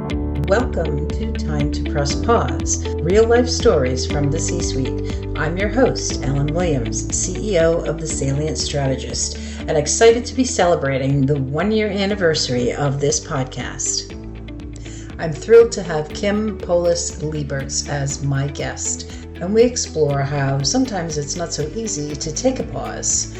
Welcome to Time to Press Pause, real life stories from the C-suite. I'm your host, Ellen Williams, CEO of The Salient Strategist, and excited to be celebrating the 1-year anniversary of this podcast. I'm thrilled to have Kim Poulos Lieberz as my guest, and we explore how sometimes it's not so easy to take a pause.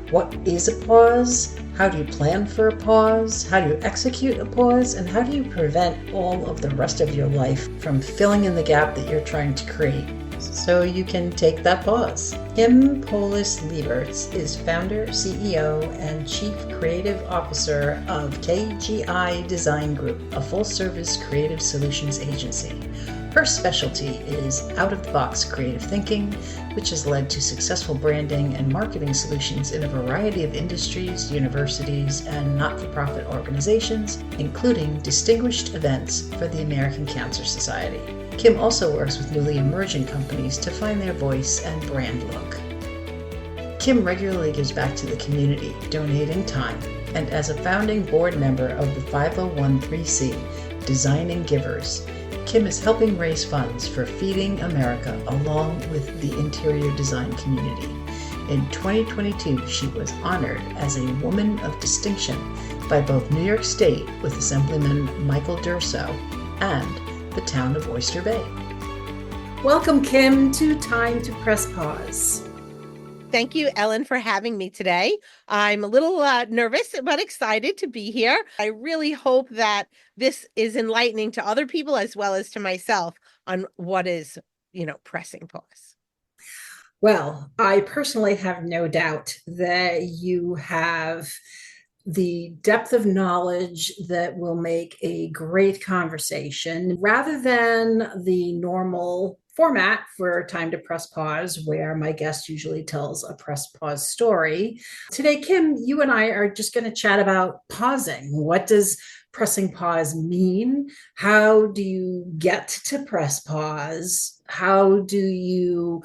What is a pause? How do you plan for a pause? How do you execute a pause? And how do you prevent all of the rest of your life from filling in the gap that you're trying to create so you can take that pause? Kim Poulos Lieberz is founder, CEO, and Chief Creative Officer of KGI Design Group, a full-service creative solutions agency. Her specialty is out-of-the-box creative thinking, which has led to successful branding and marketing solutions in a variety of industries, universities, and not-for-profit organizations, including distinguished events for the American Cancer Society. Kim also works with newly emerging companies to find their voice and brand look. Kim regularly gives back to the community, donating time, and as a founding board member of the 501(c)(3) Designing Givers, Kim is helping raise funds for Feeding America along with the interior design community. In 2022, she was honored as a Woman of Distinction by both New York State with Assemblyman Michael Durso and the town of Oyster Bay. Welcome, Kim, to Time to Press Pause. Thank you, Ellen, for having me today. I'm a little nervous, but excited to be here. I really hope that this is enlightening to other people as well as to myself on what is, pressing pause. Well, I personally have no doubt that you have the depth of knowledge that will make a great conversation rather than the normal format for Time to Press Pause, where my guest usually tells a press pause story. Today, Kim, you and I are just going to chat about pausing. What does pressing pause mean? How do you get to press pause? How do you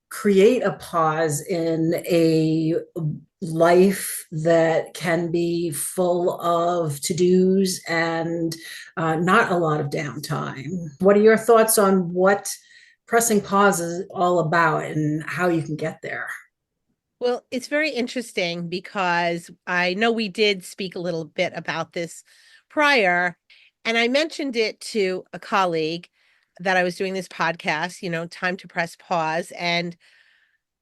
create a pause in a life that can be full of to-dos and not a lot of downtime? What are your thoughts on what pressing pause is all about and how you can get there? Well, it's very interesting because I know we did speak a little bit about this prior, and I mentioned it to a colleague that I was doing this podcast, Time to Press Pause. And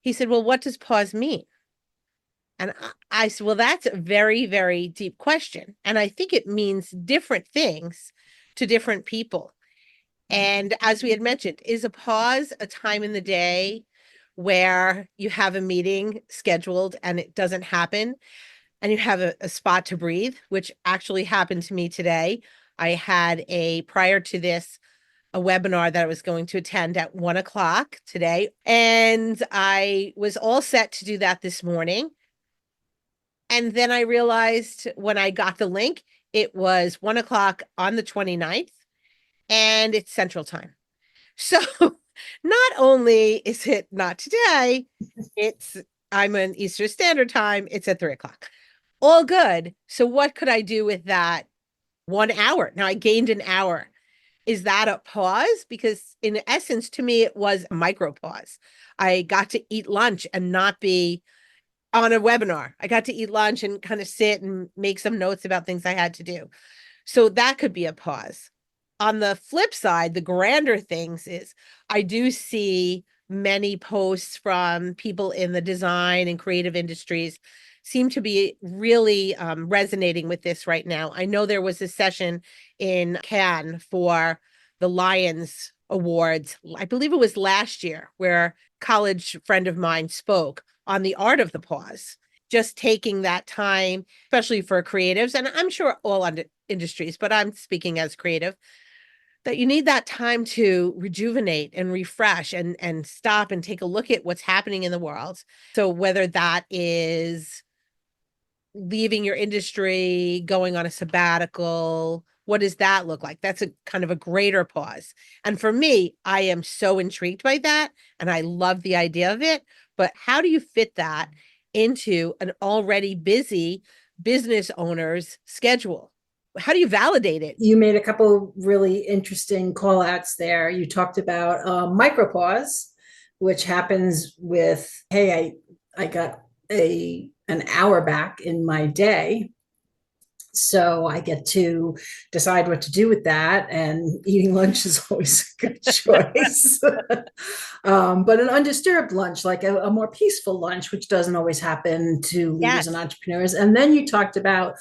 he said, well, what does pause mean? And I said, well, that's a very, very deep question. And I think it means different things to different people. And as we had mentioned, is a pause a time in the day where you have a meeting scheduled and it doesn't happen and you have a spot to breathe, which actually happened to me today. I had prior to this, a webinar that I was going to attend at 1:00 today. And I was all set to do that this morning. And then I realized when I got the link, it was 1:00 on the 29th and it's Central Time. So not only is it not today, I'm on Eastern Standard Time. It's at 3:00. All good. So what could I do with that 1 hour? Now I gained an hour. Is that a pause? Because in essence, to me, it was a micro pause. I got to eat lunch and not be on a webinar. I got to eat lunch and kind of sit and make some notes about things I had to do. So that could be a pause. On the flip side, the grander things is I do see many posts from people in the design and creative industries seem to be really resonating with this right now. I know there was a session in Cannes for the Lions Awards. I believe it was last year where a college friend of mine spoke on the art of the pause, just taking that time, especially for creatives, and I'm sure all industries, but I'm speaking as creative, that you need that time to rejuvenate and refresh and stop and take a look at what's happening in the world. So whether that is leaving your industry, going on a sabbatical, what does that look like? That's a kind of a greater pause. And for me, I am so intrigued by that and I love the idea of it. But how do you fit that into an already busy business owner's schedule? How do you validate it? You made a couple really interesting call outs there. You talked about micropause, which happens with, hey, I got an hour back in my day, so I get to decide what to do with that. And eating lunch is always a good choice. But an undisturbed lunch, like a more peaceful lunch, which doesn't always happen to leaders and Yes. entrepreneurs. And then you talked about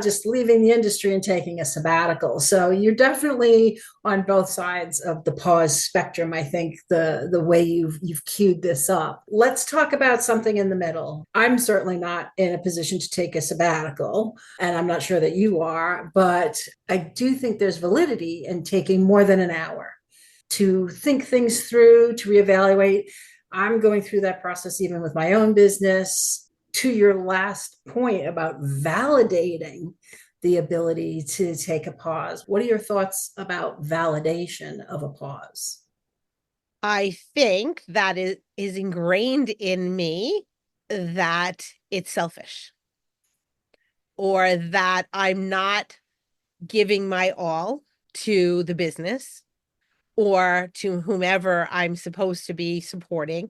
just leaving the industry and taking a sabbatical. So you're definitely on both sides of the pause spectrum. I think the way you've queued this up. Let's talk about something in the middle. I'm certainly not in a position to take a sabbatical, and I'm not sure that you are, but I do think there's validity in taking more than an hour to think things through, to reevaluate. I'm going through that process even with my own business. To your last point about validating the ability to take a pause, what are your thoughts about validation of a pause? I think that is ingrained in me that it's selfish or that I'm not giving my all to the business or to whomever I'm supposed to be supporting.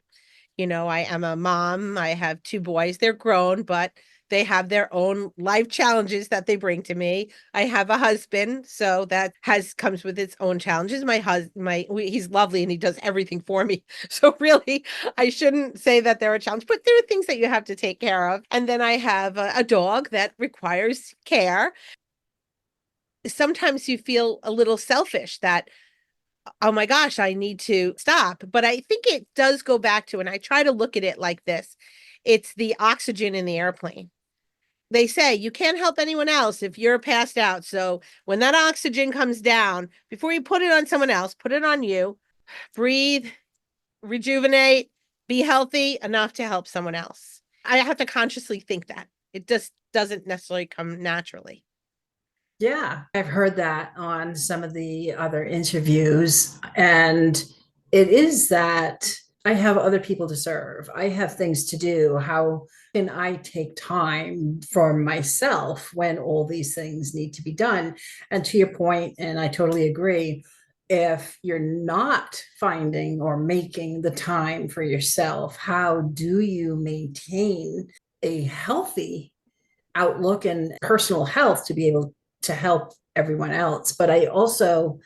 I am a mom. I have two boys. They're grown, but they have their own life challenges that they bring to me. I have a husband, so that has comes with its own challenges. My husband, he's lovely and he does everything for me. So really, I shouldn't say that they're a challenge, but there are things that you have to take care of. And then I have a dog that requires care. Sometimes you feel a little selfish that, oh my gosh, I need to stop. But I think it does go back to, and I try to look at it like this, it's the oxygen in the airplane. They say you can't help anyone else if you're passed out. So when that oxygen comes down, before you put it on someone else, put it on you, breathe, rejuvenate, be healthy enough to help someone else. I have to consciously think that. It just doesn't necessarily come naturally. Yeah, I've heard that on some of the other interviews. And it is that I have other people to serve, I have things to do. How can I take time for myself when all these things need to be done? And to your point, and I totally agree, if you're not finding or making the time for yourself, how do you maintain a healthy outlook and personal health to be able to help everyone else? But I also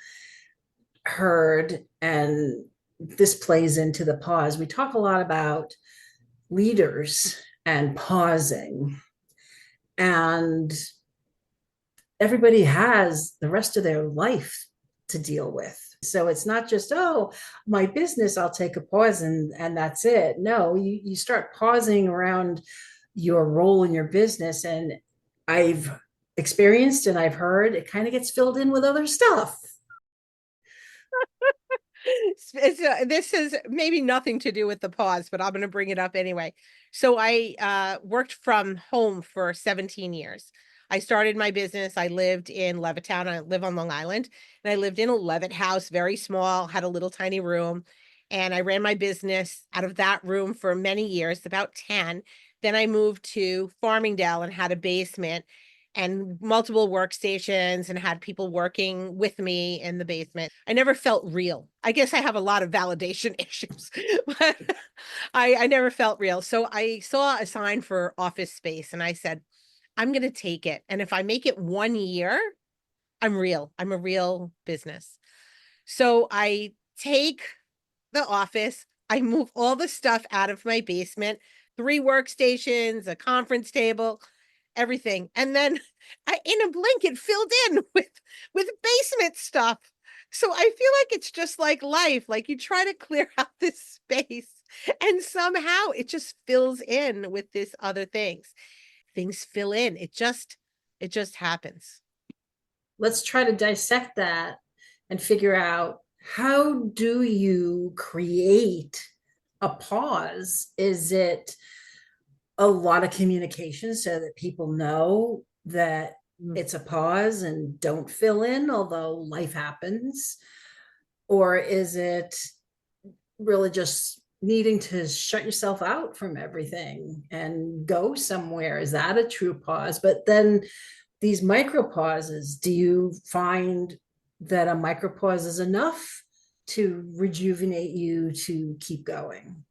heard, and this plays into the pause, we talk a lot about leaders and pausing, and everybody has the rest of their life to deal with. So it's not just, oh, my business, I'll take a pause and that's it. No, you start pausing around your role in your business. And I've experienced and I've heard it kind of gets filled in with other stuff. This is maybe nothing to do with the pause, but I'm going to bring it up anyway. So I worked from home for 17 years. I started my business. I lived in Levittown. I live on Long Island, and I lived in a Levitt house, very small, had a little tiny room. And I ran my business out of that room for many years, about 10. Then I moved to Farmingdale and had a basement and multiple workstations and had people working with me in the basement. I never felt real. I guess I have a lot of validation issues, but I never felt real. So I saw a sign for office space and I said, I'm going to take it. And if I make it 1 year, I'm real. I'm a real business. So I take the office. I move all the stuff out of my basement, 3 workstations, a conference table, everything. And then in a blink, it filled in with basement stuff. So I feel like it's just like life. Like you try to clear out this space and somehow it just fills in with this other things. Things fill in. It just happens. Let's try to dissect that and figure out, how do you create a pause? Is it a lot of communication so that people know that it's a pause and don't fill in, although life happens? Or is it really just needing to shut yourself out from everything and go somewhere? Is that a true pause? But then these micro pauses, do you find that a micro pause is enough to rejuvenate you to keep going?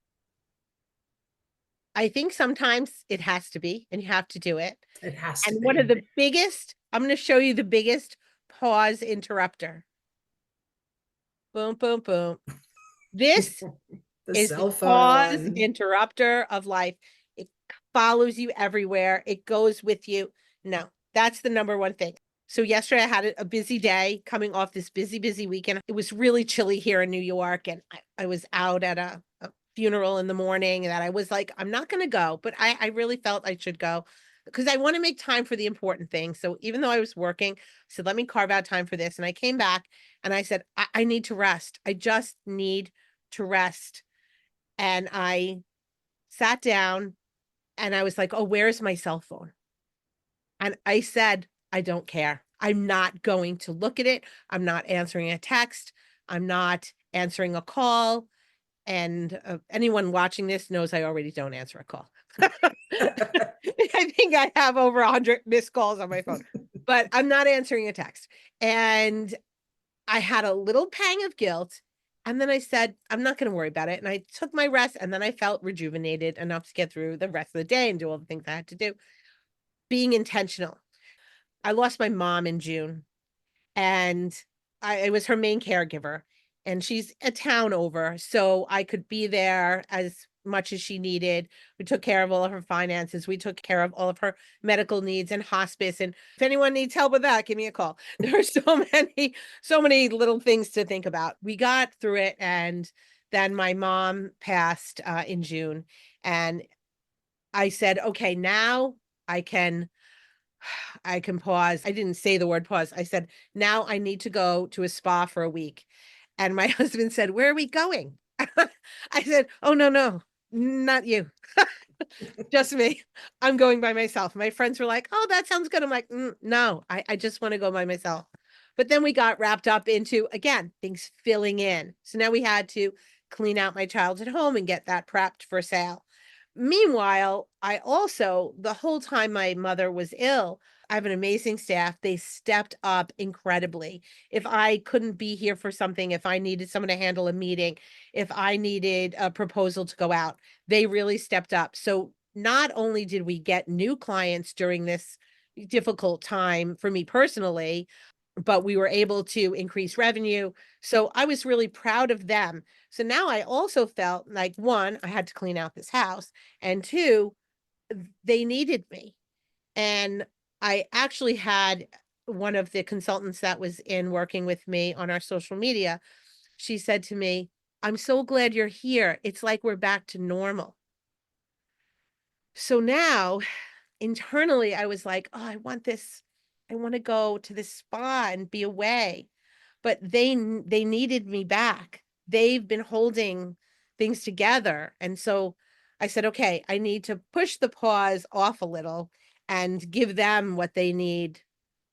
I think sometimes it has to be, and you have to do it. It has to And one of be. the biggest, I'm going to show you the biggest pause interrupter. Boom, boom, boom. This The is the cell phone pause one. interrupter of life. It follows you everywhere. It goes with you. No, that's the number one thing. So yesterday I had a busy day coming off this busy weekend. It was really chilly here in New York, and I was out at a funeral in the morning that I was like, I'm not going to go, but I really felt I should go because I want to make time for the important things. So even though I was working, I said, let me carve out time for this. And I came back and I said, I need to rest. I just need to rest. And I sat down and I was like, oh, where's my cell phone? And I said, I don't care. I'm not going to look at it. I'm not answering a text. I'm not answering a call. And anyone watching this knows I already don't answer a call. I think I have over 100 missed calls on my phone, but I'm not answering a text. And I had a little pang of guilt. And then I said, I'm not going to worry about it. And I took my rest. And then I felt rejuvenated enough to get through the rest of the day and do all the things I had to do. Being intentional. I lost my mom in June, and I was her main caregiver, and she's a town over, so I could be there as much as she needed. We took care of all of her finances. We took care of all of her medical needs and hospice. And if anyone needs help with that, give me a call. There are so many little things to think about. We got through it, and then my mom passed in June, and I said, okay, now I can I can pause. I didn't say the word pause. I said, now I need to go to a spa for a week. And my husband said, where are we going? I said, oh, no, not you. Just me. I'm going by myself. My friends were like, oh, that sounds good. I'm like, no, I just want to go by myself. But then we got wrapped up into, again, things filling in. So now we had to clean out my childhood home and get that prepped for sale. Meanwhile, I also, the whole time my mother was ill, I have an amazing staff. They stepped up incredibly. If I couldn't be here for something, if I needed someone to handle a meeting, if I needed a proposal to go out, they really stepped up. So not only did we get new clients during this difficult time for me personally, but we were able to increase revenue. So I was really proud of them. So now I also felt like, one, I had to clean out this house, and two, they needed me. And I actually had one of the consultants that was in working with me on our social media. She said to me, I'm so glad you're here. It's like we're back to normal. So now internally, I was like, oh, I want this. I want to go to this spa and be away. But they needed me back. They've been holding things together. And so I said, okay, I need to push the pause off a little and give them what they need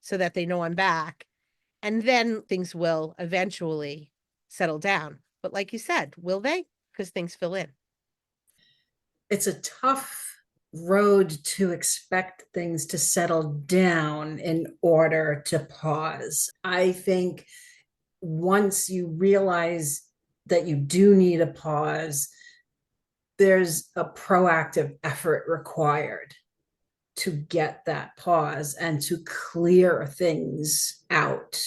so that they know I'm back. And then things will eventually settle down. But like you said, will they? Because things fill in. It's a tough road to expect things to settle down in order to pause. I think once you realize that you do need a pause, there's a proactive effort required to get that pause and to clear things out,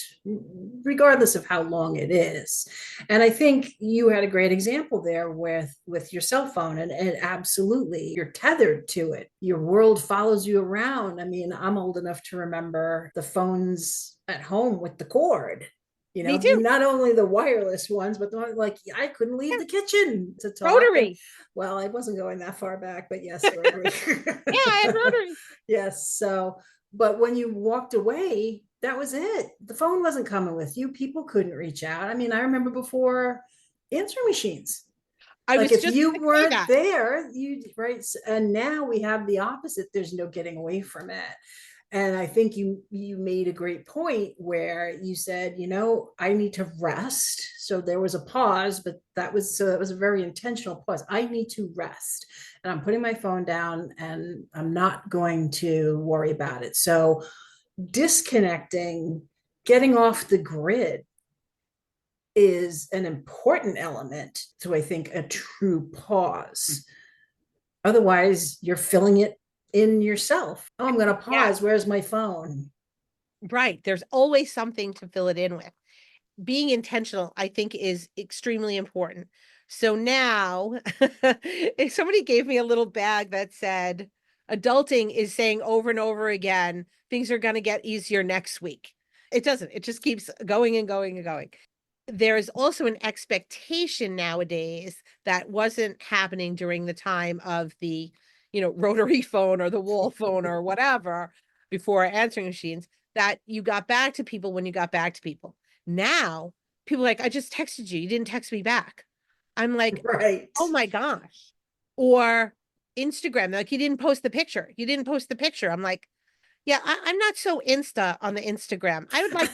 regardless of how long it is. And I think you had a great example there with your cell phone, and absolutely you're tethered to it. Your world follows you around. I mean, I'm old enough to remember the phones at home with the cord. Me too. Not only the wireless ones, but the one like I couldn't leave Yeah. the kitchen to talk. And Rotary. well, I wasn't going that far back, but yes, rotary. Yeah, I had rotary. Yes. So, but when you walked away, that was it. The phone wasn't coming with you. People couldn't reach out. I mean, I remember before answering machines. I Like was if just you going to say weren't that. there, you right. And now we have the opposite. There's no getting away from it. And I think you made a great point where you said, I need to rest. So there was a pause, but that was a very intentional pause. I need to rest. And I'm putting my phone down and I'm not going to worry about it. So disconnecting, getting off the grid is an important element to, I think, a true pause. Otherwise, you're filling it in yourself. Oh, I'm going to Yeah, pause. Where's my phone? right. There's always something to fill it in with. Being intentional, I think, is extremely important. So now, if somebody gave me a little bag that said, adulting is saying over and over again, things are going to get easier next week. It doesn't. It just keeps going and going and going. There is also an expectation nowadays that wasn't happening during the time of the, rotary phone or the wall phone or whatever before answering machines, that you got back to people when you got back to people. Now, people are like, I just texted you. You didn't text me back. I'm like, Right. oh my gosh. Or Instagram, like, you didn't post the picture. You didn't post the picture. I'm like, yeah, I'm not so Insta on the Instagram. I would like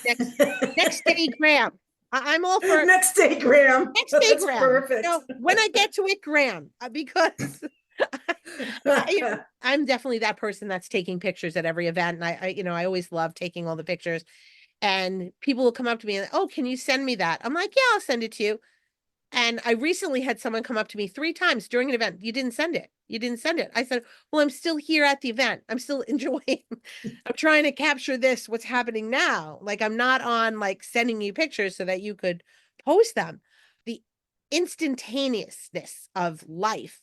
next day Graham. I'm all for Next day, Graham. next day That's Graham. perfect. When I get to it, Graham, because I'm definitely that person that's taking pictures at every event. And I always love taking all the pictures. And people will come up to me and, oh, can you send me that? I'm like, yeah, I'll send it to you. And I recently had someone come up to me 3 times during an event. You didn't send it. You didn't send it. I said, well, I'm still here at the event. I'm still enjoying. I'm trying to capture what's happening now. Like, I'm not on like sending you pictures so that you could post them. The instantaneousness of life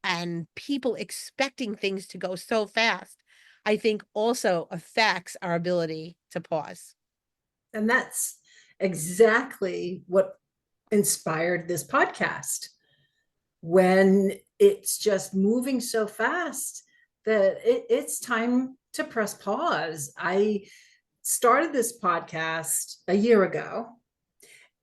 and people expecting things to go so fast, I think also affects our ability to pause. And that's exactly what inspired this podcast. When it's just moving so fast that it's time to press pause. I started this podcast a year ago,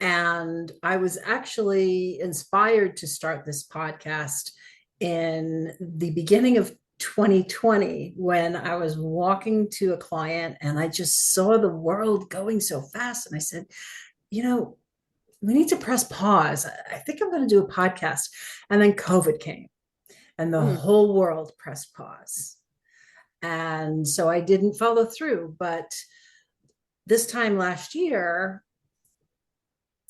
and I was actually inspired to start this podcast in the beginning of 2020 when I was walking to a client and I just saw the world going so fast. And I said, you know, we need to press pause. I think I'm going to do a podcast. And then COVID came and the Mm. whole world pressed pause. And so I didn't follow through. But this time last year,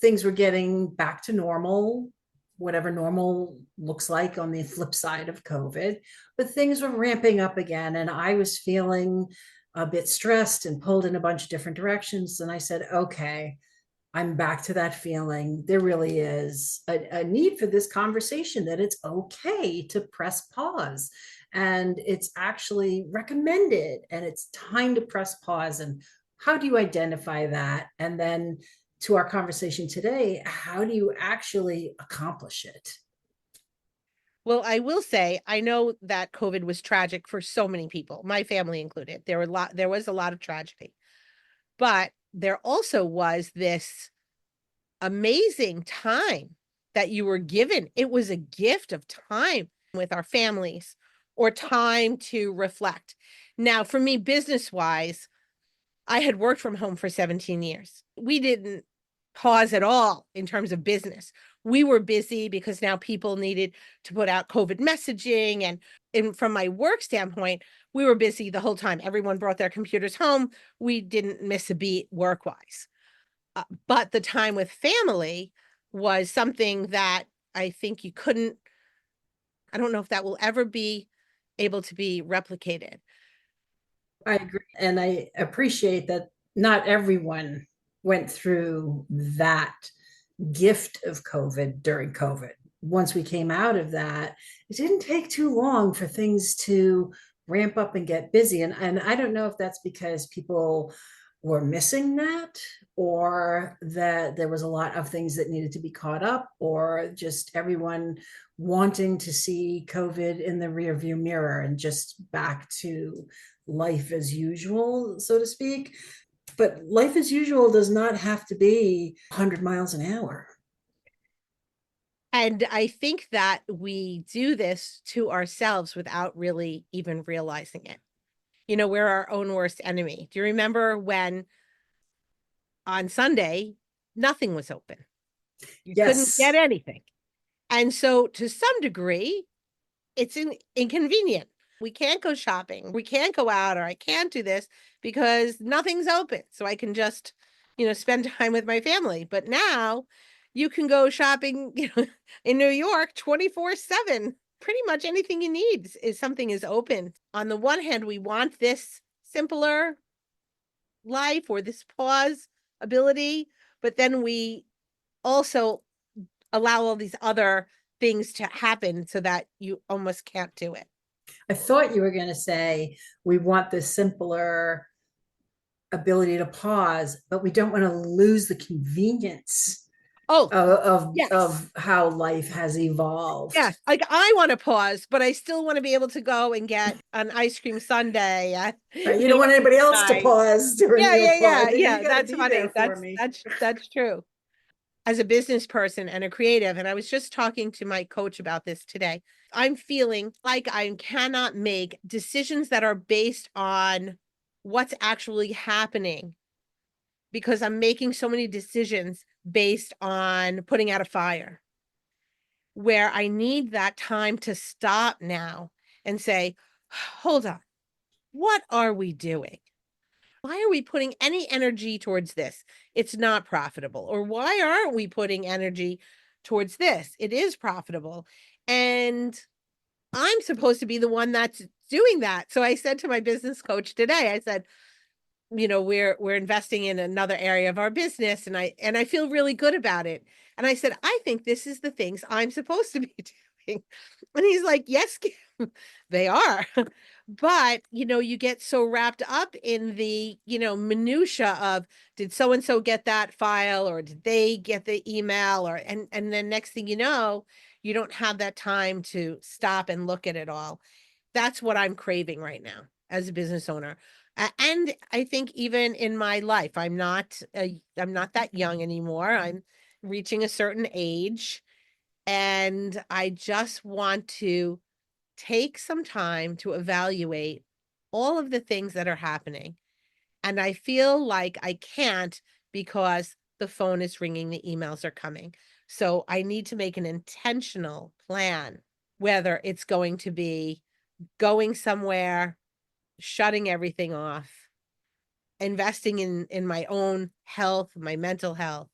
things were getting back to normal, whatever normal looks like on the flip side of COVID, but things were ramping up again. And I was feeling a bit stressed and pulled in a bunch of different directions. And I said, okay, I'm back to that feeling. There really is a need for this conversation, that it's okay to press pause. And it's actually recommended, and it's time to press pause. And how do you identify that? And then to our conversation today, how do you actually accomplish it? Well, I will say, I know that COVID was tragic for so many people, my family included. There was a lot of tragedy, but there also was this amazing time that you were given. It was a gift of time with our families, or time to reflect. Now, for me, business wise, I had worked from home for 17 years. We didn't pause at all in terms of business. We were busy because now people needed to put out COVID messaging. And from my work standpoint, we were busy the whole time. Everyone brought their computers home. We didn't miss a beat work wise. But the time with family was something that I think I don't know if that will ever be able to be replicated. I agree. And I appreciate that not everyone went through that gift of COVID during COVID. Once we came out of that, it didn't take too long for things to ramp up and get busy. And I don't know if that's because people were missing that, or that there was a lot of things that needed to be caught up, or just everyone wanting to see COVID in the rearview mirror and just back to life as usual, so to speak. But life as usual does not have to be 100 miles an hour. And I think that we do this to ourselves without really even realizing it. We're our own worst enemy. Do you remember when on Sunday, nothing was open? You couldn't get Yes. anything. And so to some degree, it's inconvenient. We can't go shopping. We can't go out, or I can't do this because nothing's open. So I can just, spend time with my family. But now you can go shopping, in New York 24/7. Pretty much anything you need is something is open. On the one hand, we want this simpler life or this pause ability, but then we also allow all these other things to happen so that you almost can't do it. I thought you were going to say we want this simpler ability to pause, but we don't want to lose the convenience Oh, of yes. of how life has evolved. Yes. Like I want to pause, but I still want to be able to go and get an ice cream sundae at, Right? You don't want anybody else to pause during Yeah, your yeah, pause. yeah, yeah. You got to That's be there funny. for me. That's true. As a business person and a creative, and I was just talking to my coach about this today. I'm feeling like I cannot make decisions that are based on what's actually happening because I'm making so many decisions based on putting out a fire, where I need that time to stop now and say, hold on, what are we doing? Why are we putting any energy towards this? It's not profitable. Or why aren't we putting energy towards this? It is profitable. And I'm supposed to be the one that's doing that. So I said to my business coach today, I said, we're investing in another area of our business, and I feel really good about it. And I said, I think this is the things I'm supposed to be doing. And he's like, yes, Kim, they are. But, you get so wrapped up in the, minutia of, did so and so get that file, or did they get the email, or and then next thing you know, you don't have that time to stop and look at it all. That's what I'm craving right now as a business owner. And I think even in my life, I'm not that young anymore. I'm reaching a certain age, and I just want to take some time to evaluate all of the things that are happening. And I feel like I can't because the phone is ringing, the emails are coming. So I need to make an intentional plan, whether it's going to be going somewhere, shutting everything off, investing in my own health, my mental health,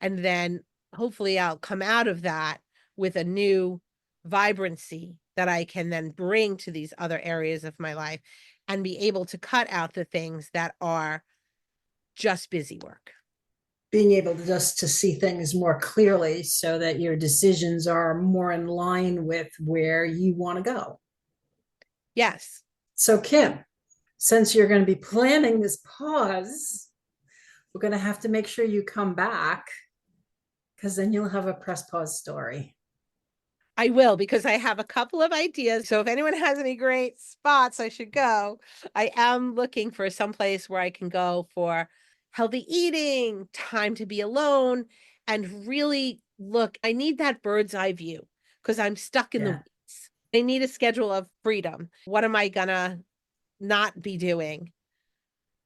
and then hopefully I'll come out of that with a new vibrancy that I can then bring to these other areas of my life and be able to cut out the things that are just busy work. Being able to just to see things more clearly so that your decisions are more in line with where you want to go. Yes. So Kim, since you're going to be planning this pause, we're going to have to make sure you come back, because then you'll have a press pause story. I will, because I have a couple of ideas. So if anyone has any great spots I should go, I am looking for some place where I can go for healthy eating, time to be alone, and really look. I need that bird's eye view because I'm stuck in the Yeah. weeds. I need a schedule of freedom. What am I gonna not be doing?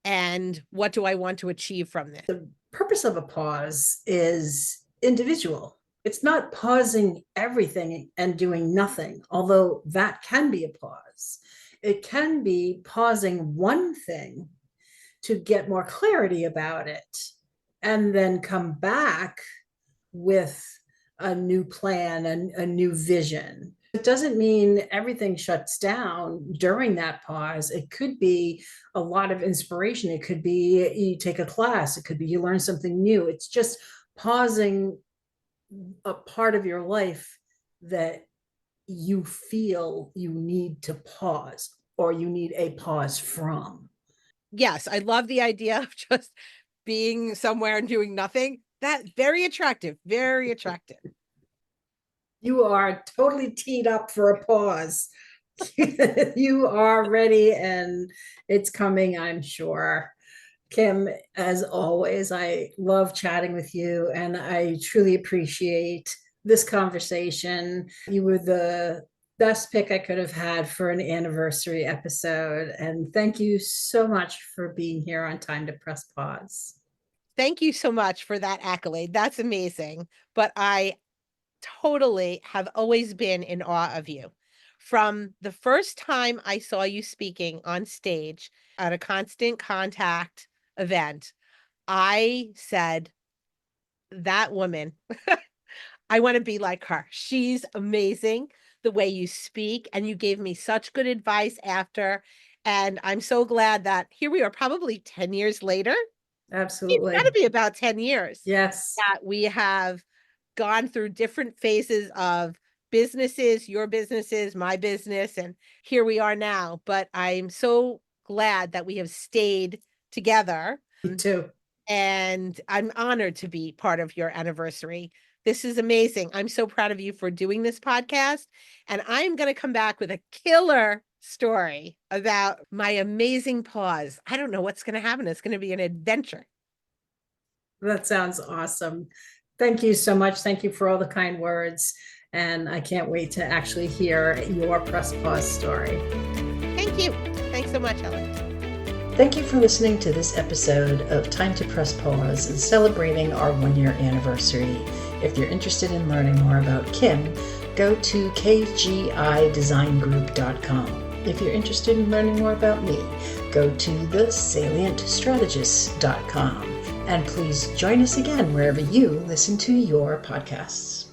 And what do I want to achieve from this? The purpose of a pause is individual. It's not pausing everything and doing nothing, although that can be a pause. It can be pausing one thing to get more clarity about it and then come back with a new plan and a new vision. It doesn't mean everything shuts down during that pause. It could be a lot of inspiration. It could be you take a class. It could be you learn something new. It's just pausing a part of your life that you feel you need to pause or you need a pause from. Yes, I love the idea of just being somewhere and doing nothing. That very attractive, very attractive. You are totally teed up for a pause. You are ready and it's coming, I'm sure. Kim, as always, I love chatting with you and I truly appreciate this conversation. You were the best pick I could have had for an anniversary episode. And thank you so much for being here on Time to Press Pause. Thank you so much for that accolade. That's amazing. But I totally have always been in awe of you From the first time I saw you speaking on stage at a Constant Contact event, I said, that woman, I want to be like her. She's amazing the way you speak, and you gave me such good advice after. And I'm so glad that here we are, probably 10 years later. It's got to Absolutely. be about 10 years Yes. that we have gone through different phases of businesses, your businesses, my business, and here we are now. But I'm so glad that we have stayed together. Me too. And I'm honored to be part of your anniversary. This is amazing. I'm so proud of you for doing this podcast. And I'm going to come back with a killer story about my amazing pause. I don't know what's going to happen. It's going to be an adventure. That sounds awesome. Thank you so much. Thank you for all the kind words. And I can't wait to actually hear your press pause story. Thank you. Thanks so much, Ellen. Thank you for listening to this episode of Time to Press Pause and celebrating our 1-year anniversary. If you're interested in learning more about Kim, go to kgidesigngroup.com. If you're interested in learning more about me, go to thesalientstrategist.com. And please join us again wherever you listen to your podcasts.